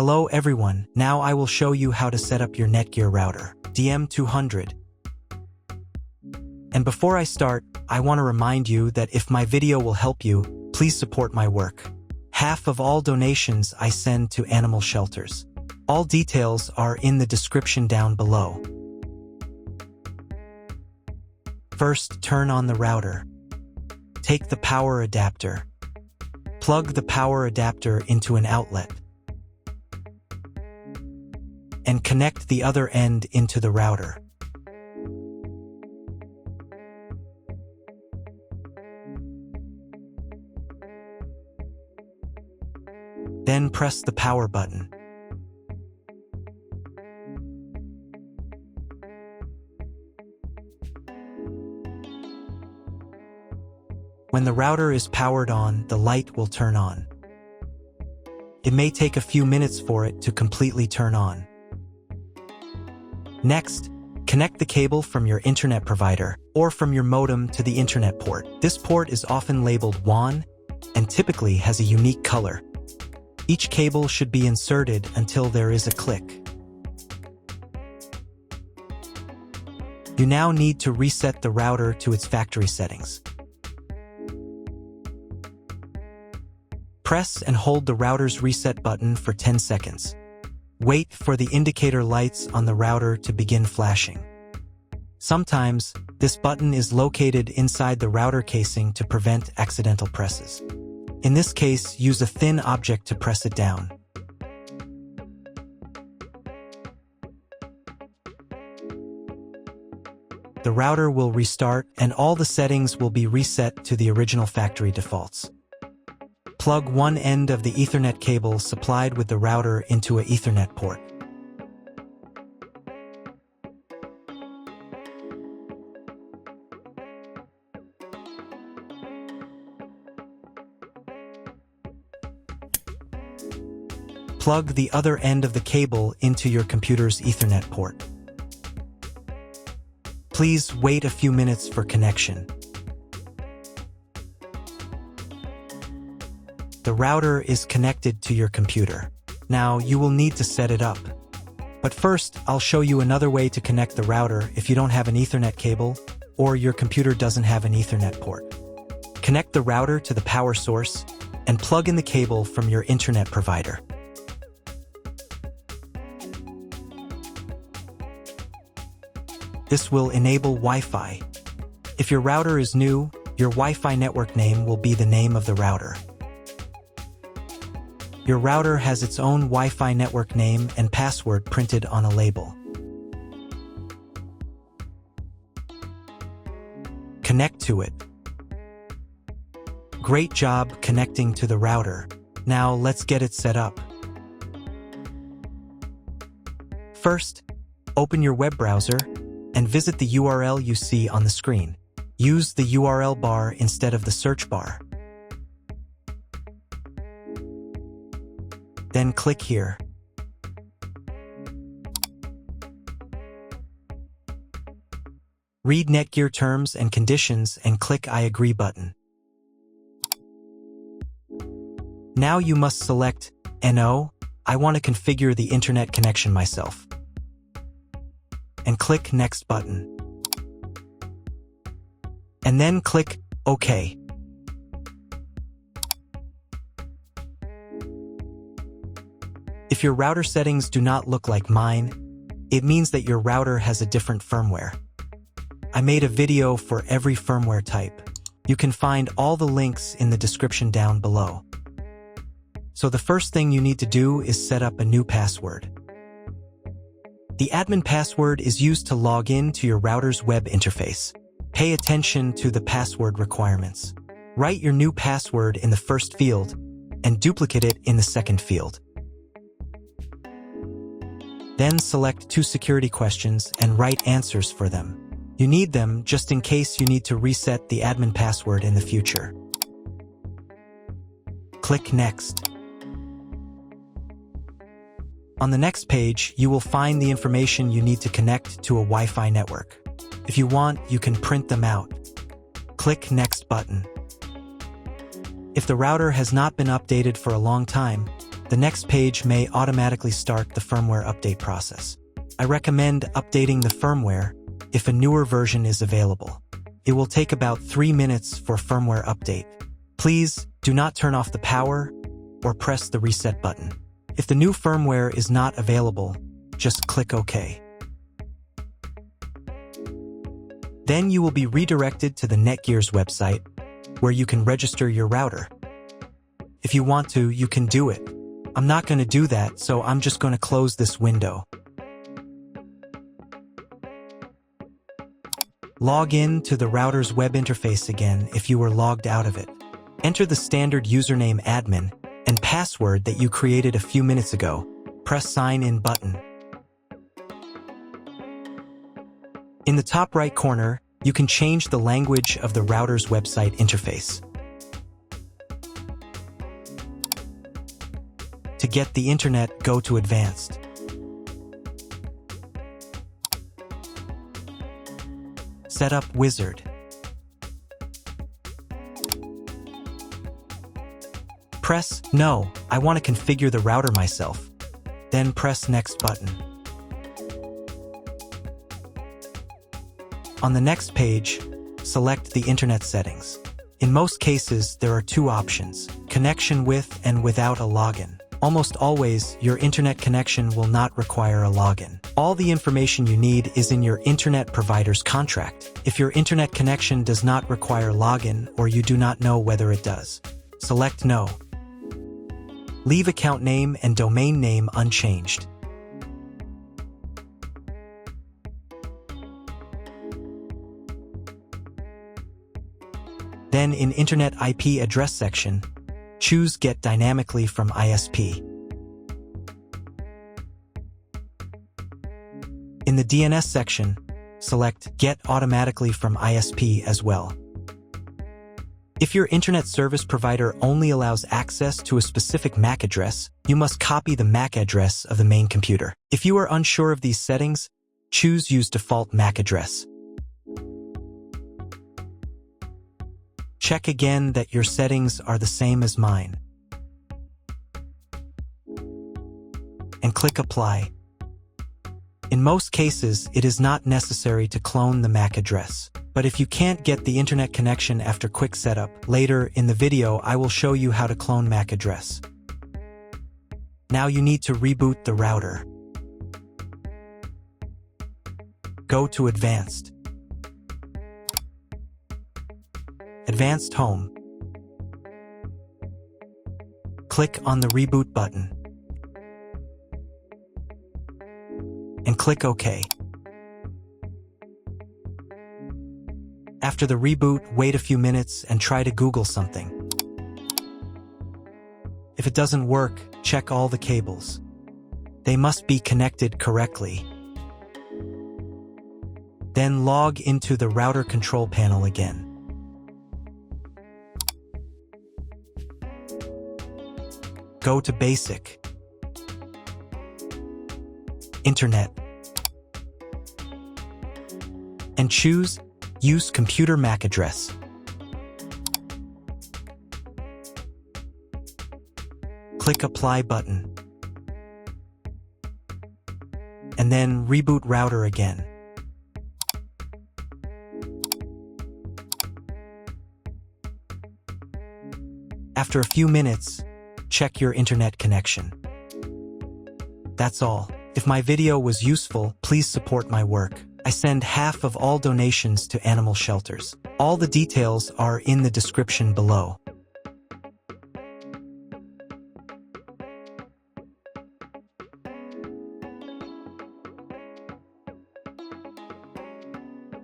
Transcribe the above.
Hello everyone, now I will show you how to set up your NETGEAR router, DM200. And before I start, I want to remind you that if my video will help you, please support my work. Half of all donations I send to animal shelters. All details are in the description down below. First, turn on the router. Take the power adapter. Plug the power adapter into an outlet. And connect the other end into the router. Then press the power button. When the router is powered on, the light will turn on. It may take a few minutes for it to completely turn on. Next, connect the cable from your internet provider or from your modem to the internet port. This port is often labeled WAN and typically has a unique color. Each cable should be inserted until there is a click. You now need to reset the router to its factory settings. Press and hold the router's reset button for 10 seconds. Wait for the indicator lights on the router to begin flashing. Sometimes, this button is located inside the router casing to prevent accidental presses. In this case, use a thin object to press it down. The router will restart and all the settings will be reset to the original factory defaults. Plug one end of the Ethernet cable supplied with the router into an Ethernet port. Plug the other end of the cable into your computer's Ethernet port. Please wait a few minutes for connection. The router is connected to your computer. Now you will need to set it up. But first, I'll show you another way to connect the router if you don't have an Ethernet cable or your computer doesn't have an Ethernet port. Connect the router to the power source and plug in the cable from your internet provider. This will enable Wi-Fi. If your router is new, your Wi-Fi network name will be the name of the router. Your router has its own Wi-Fi network name and password printed on a label. Connect to it. Great job connecting to the router. Now let's get it set up. First, open your web browser and visit the URL you see on the screen. Use the URL bar instead of the search bar. Then click here. Read NETGEAR terms and conditions and click I agree button. Now you must select No, I want to configure the internet connection myself. And click Next button. And then click OK. If your router settings do not look like mine, it means that your router has a different firmware. I made a video for every firmware type. You can find all the links in the description down below. So the first thing you need to do is set up a new password. The admin password is used to log in to your router's web interface. Pay attention to the password requirements. Write your new password in the first field and duplicate it in the second field. Then select 2 security questions and write answers for them. You need them just in case you need to reset the admin password in the future. Click Next. On the next page, you will find the information you need to connect to a Wi-Fi network. If you want, you can print them out. Click Next button. If the router has not been updated for a long time, The next page may automatically start the firmware update process. I recommend updating the firmware if a newer version is available. It will take about 3 minutes for firmware update. Please do not turn off the power or press the reset button. If the new firmware is not available, just click OK. Then you will be redirected to the NETGEAR's website, where you can register your router. If you want to, you can do it. I'm not going to do that, so I'm just going to close this window. Log in to the router's web interface again if you were logged out of it. Enter the standard username admin and password that you created a few minutes ago. Press Sign In button. In the top right corner, you can change the language of the router's website interface. To get the internet, go to Advanced. Setup Wizard. Press No, I want to configure the router myself. Then press Next button. On the next page, select the internet settings. In most cases, there are two options: connection with and without a login. Almost always, your internet connection will not require a login. All the information you need is in your internet provider's contract. If your internet connection does not require login or you do not know whether it does, select No. Leave account name and domain name unchanged. Then in Internet IP address section, choose Get Dynamically from ISP. In the DNS section, select Get Automatically from ISP as well. If your internet service provider only allows access to a specific MAC address, you must copy the MAC address of the main computer. If you are unsure of these settings, choose Use Default MAC Address. Check again that your settings are the same as mine. And click Apply. In most cases, it is not necessary to clone the MAC address. But if you can't get the internet connection after quick setup, later in the video I will show you how to clone MAC address. Now you need to reboot the router. Go to Advanced. Advanced Home. Click on the Reboot button. And click OK. After the reboot, wait a few minutes and try to Google something. If it doesn't work, check all the cables. They must be connected correctly. Then log into the router control panel again. Go to Basic, Internet, and choose Use Computer MAC Address. Click Apply button. And then reboot router again. After a few minutes, check your internet connection. That's all. If my video was useful, please support my work. I send half of all donations to animal shelters. All the details are in the description below.